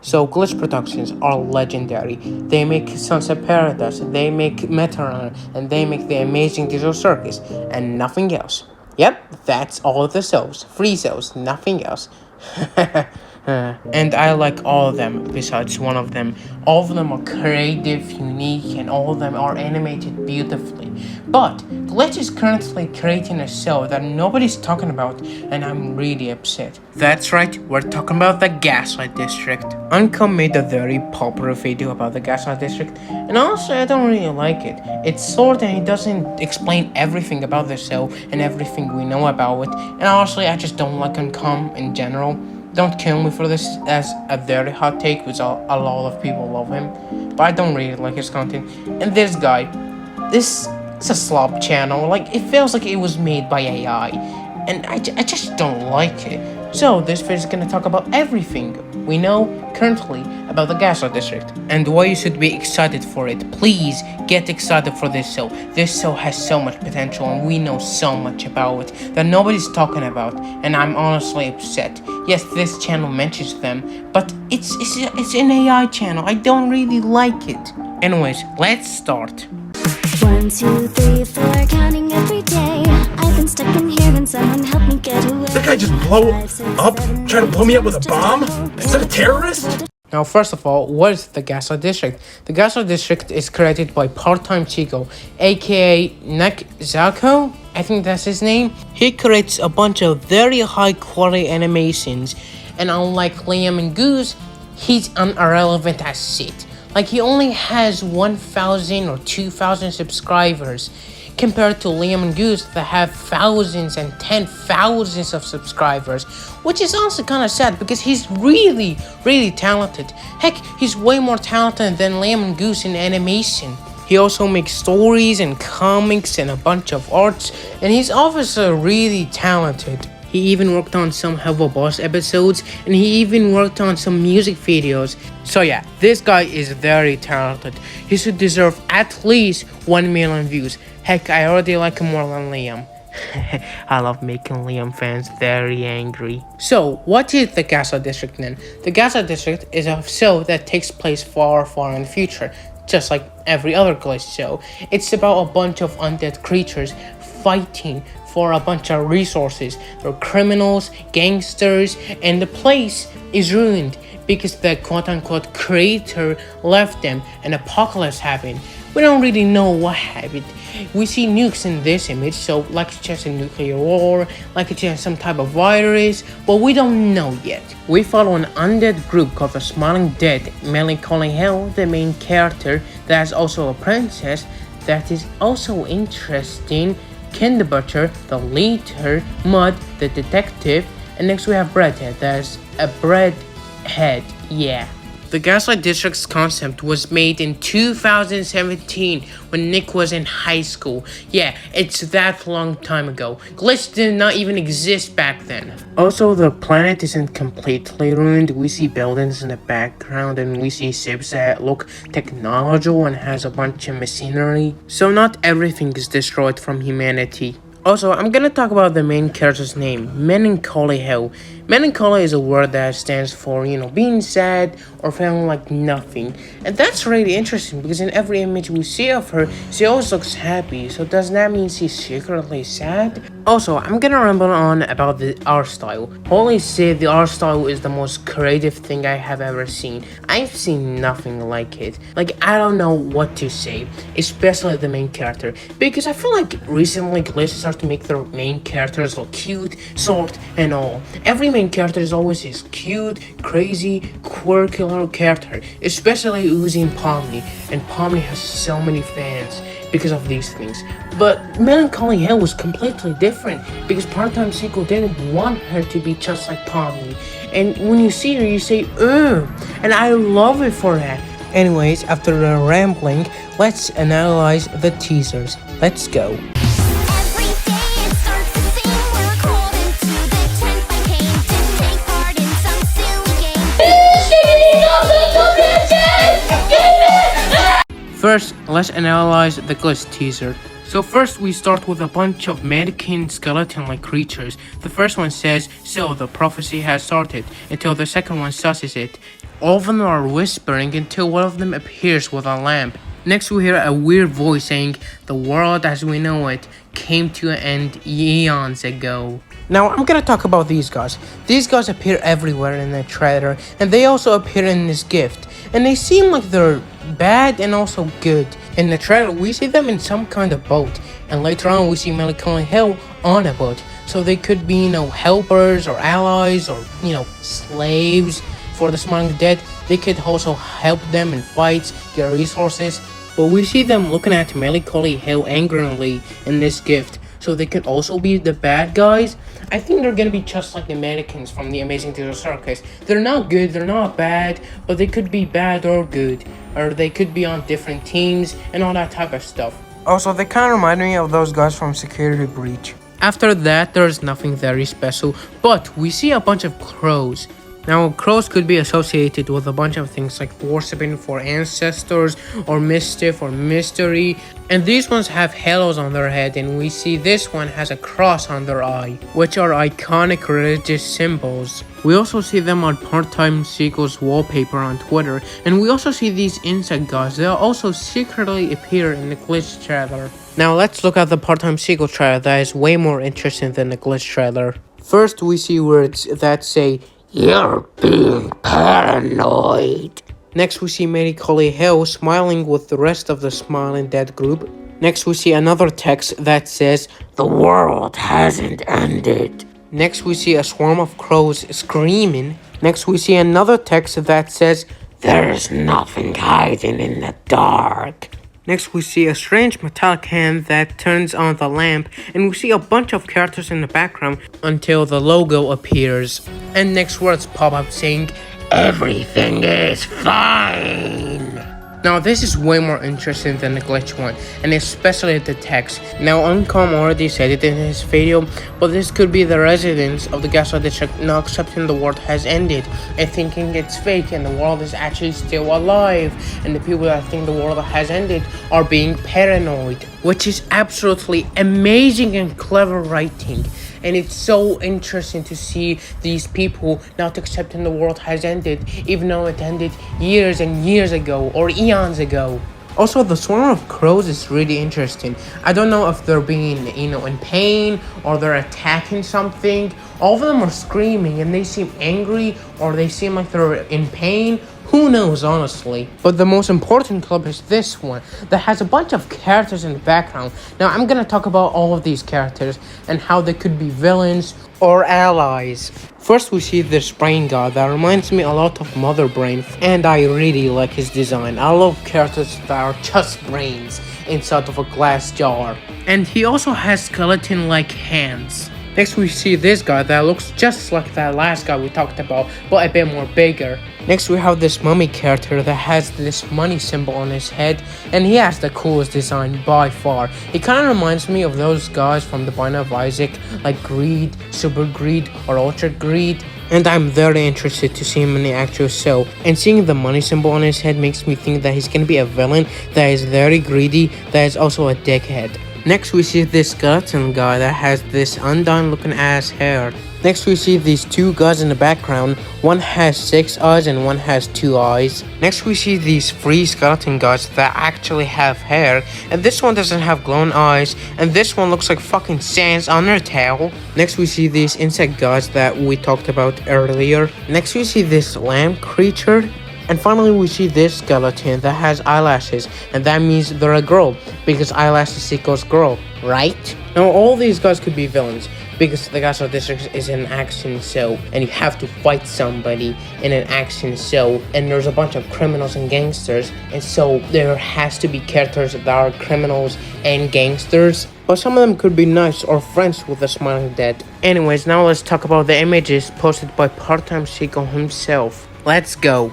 So Glitch Productions are legendary. They make Sunset Paradise, they make Meteorrunner, and they make the amazing Digital Circus, and nothing else. Yep, that's all of the shows. Free shows, nothing else. And I like all of them besides one of them. All of them are creative, unique, and all of them are animated beautifully. But Glitch is currently creating a show that nobody's talking about, and I'm really upset. That's right, we're talking about the Gaslight District. Uncom made a very popular video about the Gaslight District, and honestly I don't really like it. It's short and it doesn't explain everything about the show and everything we know about it, and honestly I just don't like Uncom in general. Don't kill me for this as a very hot take, because a lot of people love him, but I don't really like his content. And this guy, this is a slop channel. Like, it feels like it was made by AI, and I just don't like it. So this video is gonna talk about everything we know currently about the Gaslight District and why you should be excited for it. Please get excited for this show. This show has so much potential and we know so much about it that nobody's talking about, and I'm honestly upset. Yes, this channel mentions them, but it's an AI channel. I don't really like it. Anyways, let's start. 1, 2, 3, 4, counting every day. I've been stuck in here and someone help me get away. That guy just blow up, trying to blow me up with a bomb? Is that a terrorist? Now, first of all, what is the Gaslight District? The Gaslight District is created by Part-Time Chico, aka Nek Zako. I think that's his name. He creates a bunch of very high quality animations, and unlike Liam and Goose, he's irrelevant as shit. Like, he only has 1,000 or 2,000 subscribers compared to Liam and Goose that have thousands and 10,000s of subscribers, which is also kind of sad because he's really talented. Heck, he's way more talented than Liam and Goose in animation. He also makes stories and comics and a bunch of arts, and he's obviously really talented. He even worked on some Hello Boss episodes, and he even worked on some music videos. So yeah, this guy is very talented. He should deserve at least 1 million views. Heck, I already like him more than Liam. I love making Liam fans very angry. So, what is the Gaslight District then? The Gaslight District is a show that takes place far in the future, just like every other Glitch show. It's about a bunch of undead creatures fighting for a bunch of resources. They're criminals, gangsters, and the place is ruined because the quote-unquote creator left them and apocalypse happened. We don't really know what happened. We see nukes in this image, so like it's just a nuclear war, like it's just some type of virus, but we don't know yet. We follow an undead group called the Smiling Dead, Melancholy Hell, the main character, that's also a princess, that is also interesting, Ken the Butcher, the leader, Mud, the detective, and next we have Breadhead, that's a bread head, yeah. The Gaslight District's concept was made in 2017 when Nick was in high school. Yeah, it's that long time ago. Glitch did not even exist back then. Also, the planet isn't completely ruined. We see buildings in the background and we see ships that look technological and has a bunch of machinery. So not everything is destroyed from humanity. Also, I'm gonna talk about the main character's name, Melancholy Hell. Melancholy is a word that stands for, being sad or feeling like nothing. And that's really interesting because in every image we see of her, she always looks happy. So does that mean she's secretly sad? Also, I'm gonna ramble on about the art style. Holy shit, the art style is the most creative thing I have ever seen. I've seen nothing like it. Like, I don't know what to say, especially the main character. Because I feel like recently Glitch started to make their main characters look cute, short, and all. Every main character is always this cute, crazy, quirky little character, especially Uzi and Pomni, and Pomni has so many fans because of these things. But Melancholy Hell was completely different because Part-Time Chico didn't want her to be just like Pomni, and when you see her you say, ugh, and I love it for that. Anyways, after the rambling, let's analyze the teasers. Let's go. First, let's analyze the Glitch teaser. So first we start with a bunch of mannequin skeleton-like creatures. The first one says, so the prophecy has started, until the second one susses it. All of them are whispering until one of them appears with a lamp. Next we hear a weird voice saying, "The world as we know it came to an end eons ago." Now I'm gonna talk about these guys. These guys appear everywhere in the trailer, and they also appear in this gift. And they seem like they're bad and also good. In the trailer we see them in some kind of boat, and later on we see Melancholy Hill on a boat. So they could be, helpers or allies or, slaves for the Smiling Dead. They could also help them in fights, get resources. But we see them looking at Melancholy Hill angrily in this gift, so they could also be the bad guys. I think they're gonna be just like the mannequins from the Amazing Theater Circus. They're not good, they're not bad, but they could be bad or good, or they could be on different teams and all that type of stuff. Also, they kind of remind me of those guys from Security Breach. After that, there's nothing very special, but we see a bunch of crows. Now, crows could be associated with a bunch of things like worshipping for ancestors or mischief or mystery. And these ones have halos on their head, and we see this one has a cross on their eye, which are iconic religious symbols. We also see them on Part-Time Sequel's wallpaper on Twitter, and we also see these insect guys. They'll also secretly appear in the Glitch trailer. Now let's look at the Part-Time Sequel trailer that is way more interesting than the Glitch trailer. First, we see words that say, "You're being paranoid." Next, we see Melancholy Hill smiling with the rest of the Smiling Dead group. Next, we see another text that says, "The world hasn't ended." Next, we see a swarm of crows screaming. Next, we see another text that says, "There's nothing hiding in the dark." Next, we see a strange metallic hand that turns on the lamp, and we see a bunch of characters in the background until the logo appears. And next words pop up saying, "Everything is fine." Now this is way more interesting than the Glitch one, and especially the text. Now Uncom already said it in his video, but this could be the residents of the Gaslight District not accepting the world has ended and thinking it's fake and the world is actually still alive, and the people that think the world has ended are being paranoid, which is absolutely amazing and clever writing. And it's so interesting to see these people not accepting the world has ended, even though it ended years and years ago or eons ago. Also, the swarm of crows is really interesting. I don't know if they're being, in pain or they're attacking something. All of them are screaming and they seem angry or they seem like they're in pain. Who knows, honestly. But the most important clip is this one that has a bunch of characters in the background. Now, I'm gonna talk about all of these characters and how they could be villains or allies. First, we see this brain guy that reminds me a lot of Mother Brain, and I really like his design. I love characters that are just brains inside of a glass jar. And he also has skeleton-like hands. Next, we see this guy that looks just like that last guy we talked about, but a bit more bigger. Next, we have this mummy character that has this money symbol on his head, and he has the coolest design by far. He kind of reminds me of those guys from the Binding of Isaac, like Greed, Super Greed, or Ultra Greed. And I'm very interested to see him in the actual show. And seeing the money symbol on his head makes me think that he's gonna be a villain that is very greedy, that is also a dickhead. Next, we see this skeleton guy that has this undone looking ass hair. Next, we see these two guys in the background. One has 6 eyes and one has 2 eyes. Next, we see these 3 skeleton guys that actually have hair. And this one doesn't have glowing eyes. And this one looks like fucking Sans Undertale. Next, we see these insect guys that we talked about earlier. Next, we see this lamp creature. And finally, we see this skeleton that has eyelashes, and that means they're a girl, because eyelashes equals girl, right? Now, all these guys could be villains, because the Gaslight District is an action show, and you have to fight somebody in an action show, and there's a bunch of criminals and gangsters, and so there has to be characters that are criminals and gangsters. But some of them could be nice or friends with the Smiling Dead. Anyways, now let's talk about the images posted by Part-Time Sequel himself. Let's go.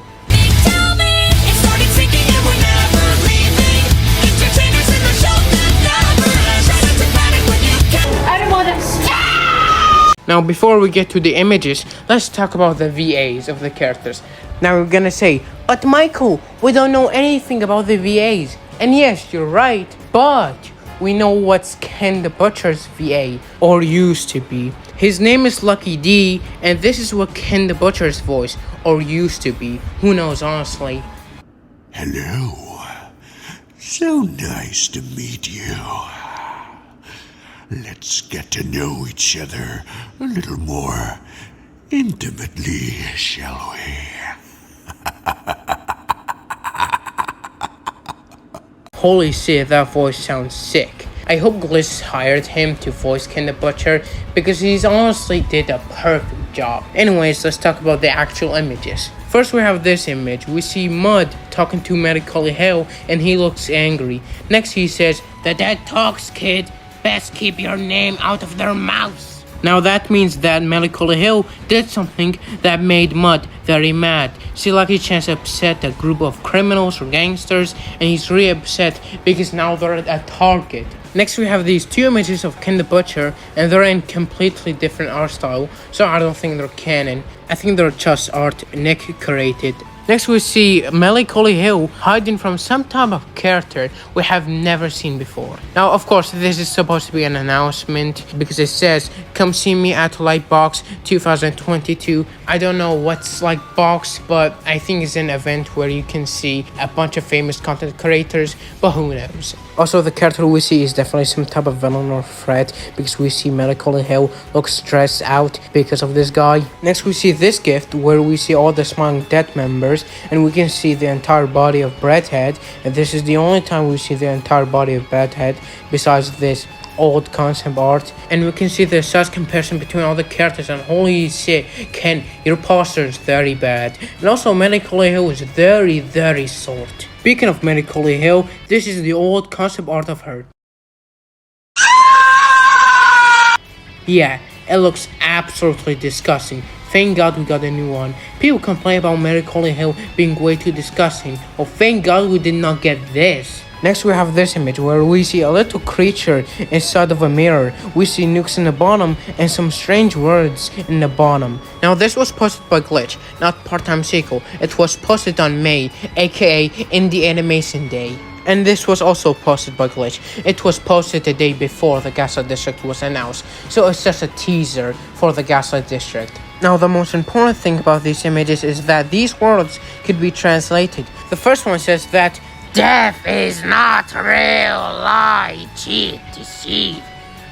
Now, before we get to the images, let's talk about the VAs of the characters. Now, we're gonna say, "But Michael, we don't know anything about the VAs." And yes, you're right, but we know what's Ken the Butcher's VA, or used to be. His name is Lucky D, and this is what Ken the Butcher's voice, or used to be. Who knows, honestly. Hello. So nice to meet you. Let's get to know each other a little more intimately, shall we? Holy shit, that voice sounds sick. I hope Glitch hired him to voice Ken the Butcher because he's honestly did a perfect job. Anyways, let's talk about the actual images. First we have this image. We see Mud talking to Medically Hill and he looks angry. Next he says, "The dead talks, kid. Best keep your name out of their mouths." Now that means that Melancholy Hill did something that made Mud very mad. See, Lucky Chance upset a group of criminals or gangsters, and he's really upset because now they're a target. Next we have these two images of Ken the Butcher, and they're in completely different art style, so I don't think they're canon. I think they're just art Nick created. Next we see Melancholy Hill hiding from some type of character we have never seen before. Now of course this is supposed to be an announcement because it says, "Come see me at Lightbox 2022. I don't know what's Lightbox, but I think it's an event where you can see a bunch of famous content creators, but who knows. Also the character we see is definitely some type of villain or threat because we see Melancholy Hill look stressed out because of this guy. Next we see this gift where we see all the Smiling Dead members and we can see the entire body of Breadhead, and this is the only time we see the entire body of Breadhead besides this old concept art, and we can see the size comparison between all the characters, and holy shit, Ken, your poster is very bad. And also Melancholy Hill is very short. Speaking of Melancholy Hill, this is the old concept art of her. Yeah, it looks absolutely disgusting. Thank God we got a new one. People complain about Melancholy Hill being way too disgusting. Oh, thank God we did not get this. Next we have this image where we see a little creature inside of a mirror. We see nukes in the bottom and some strange words in the bottom. Now this was posted by Glitch, not Part-Time Sequel. It was posted on May, aka Indie Animation Day. And this was also posted by Glitch. It was posted the day before the Gaslight District was announced, so it's just a teaser for the Gaslight District. Now the most important thing about these images is that these words could be translated. The first one says that death is not real, lie, cheat, deceive.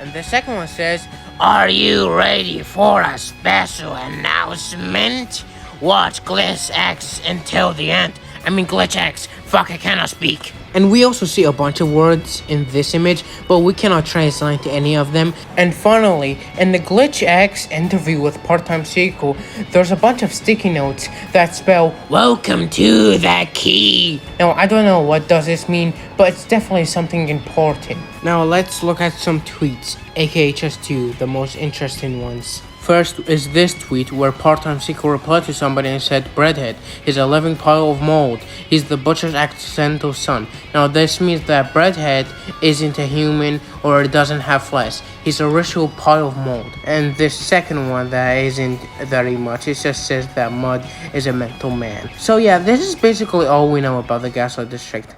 And the second one says, "Are you ready for a special announcement? Watch Glitch X until the end." I mean Glitch X. Fuck, I cannot speak. And we also see a bunch of words in this image, but we cannot translate any of them. And finally, in the Glitch X interview with Part-Time Sequel, there's a bunch of sticky notes that spell, "Welcome to the key." Now, I don't know what does this mean, but it's definitely something important. Now, let's look at some tweets, aka just two, the most interesting ones. First is this tweet where Part-Time Sequel replied to somebody and said, "Breadhead is a living pile of mold. He's the butcher's accidental son." Now this means that Breadhead isn't a human or doesn't have flesh. He's a ritual pile of mold. And this second one that isn't very much. It just says that Mud is a mental man. So yeah, this is basically all we know about the Gaslight District.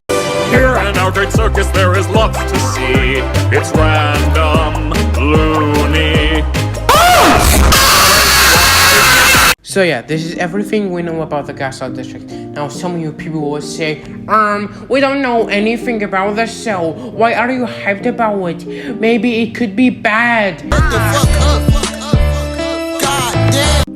Here in our great circus there is lots to see. It's random, loony. So yeah, this is everything we know about the Gaslight District. Now some of you people will say, we don't know anything about the show. Why are you hyped about it? Maybe it could be bad.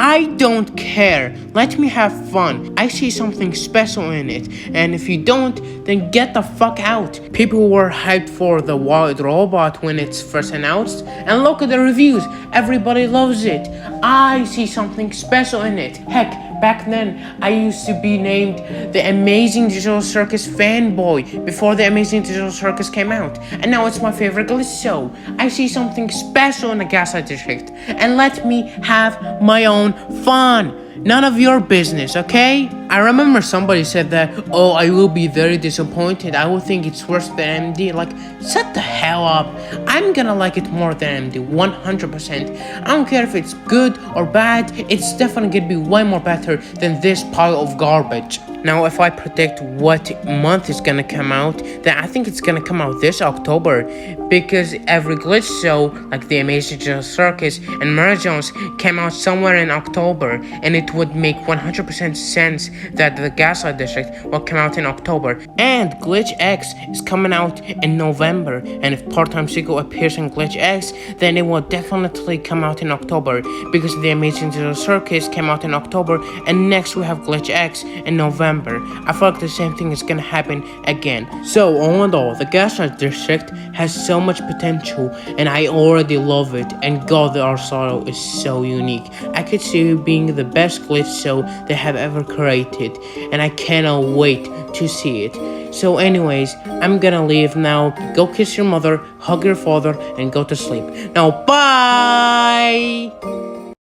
I don't care. Let me have fun. I see something special in it. And if you don't, then get the fuck out. People were hyped for the Wild Robot when it's first announced. And look at the reviews. Everybody loves it. I see something special in it. Heck, back then, I used to be named the Amazing Digital Circus fanboy before the Amazing Digital Circus came out. And now it's my favorite Glitch show. I see something special in the Gaslight District. And let me have my own fun. None of your business, okay? I remember somebody said that, oh, I will be very disappointed. I will think it's worse than MD. Like, shut the hell up. I'm gonna like it more than MD, 100%. I don't care if it's good or bad, it's definitely gonna be way more better than this pile of garbage. Now, if I predict what month is gonna come out, then I think it's gonna come out this October, because every glitch show, like The Amazing Joe Circus and Mary Jones, came out somewhere in October, and it would make 100% sense that the Gaslight District will come out in October. And Glitch X is coming out in November, and if Part-Time Chico appears in Glitch X, then it will definitely come out in October, because The Amazing Joe Circus came out in October, and next we have Glitch X in November. I feel like the same thing is gonna happen again. So all in all, the Gaslight District has so much potential, and I already love it. And God, the art style is so unique. I could see it being the best glitch show they have ever created, and I cannot wait to see it. So anyways, I'm gonna leave now. Go kiss your mother, hug your father, and go to sleep. Now bye!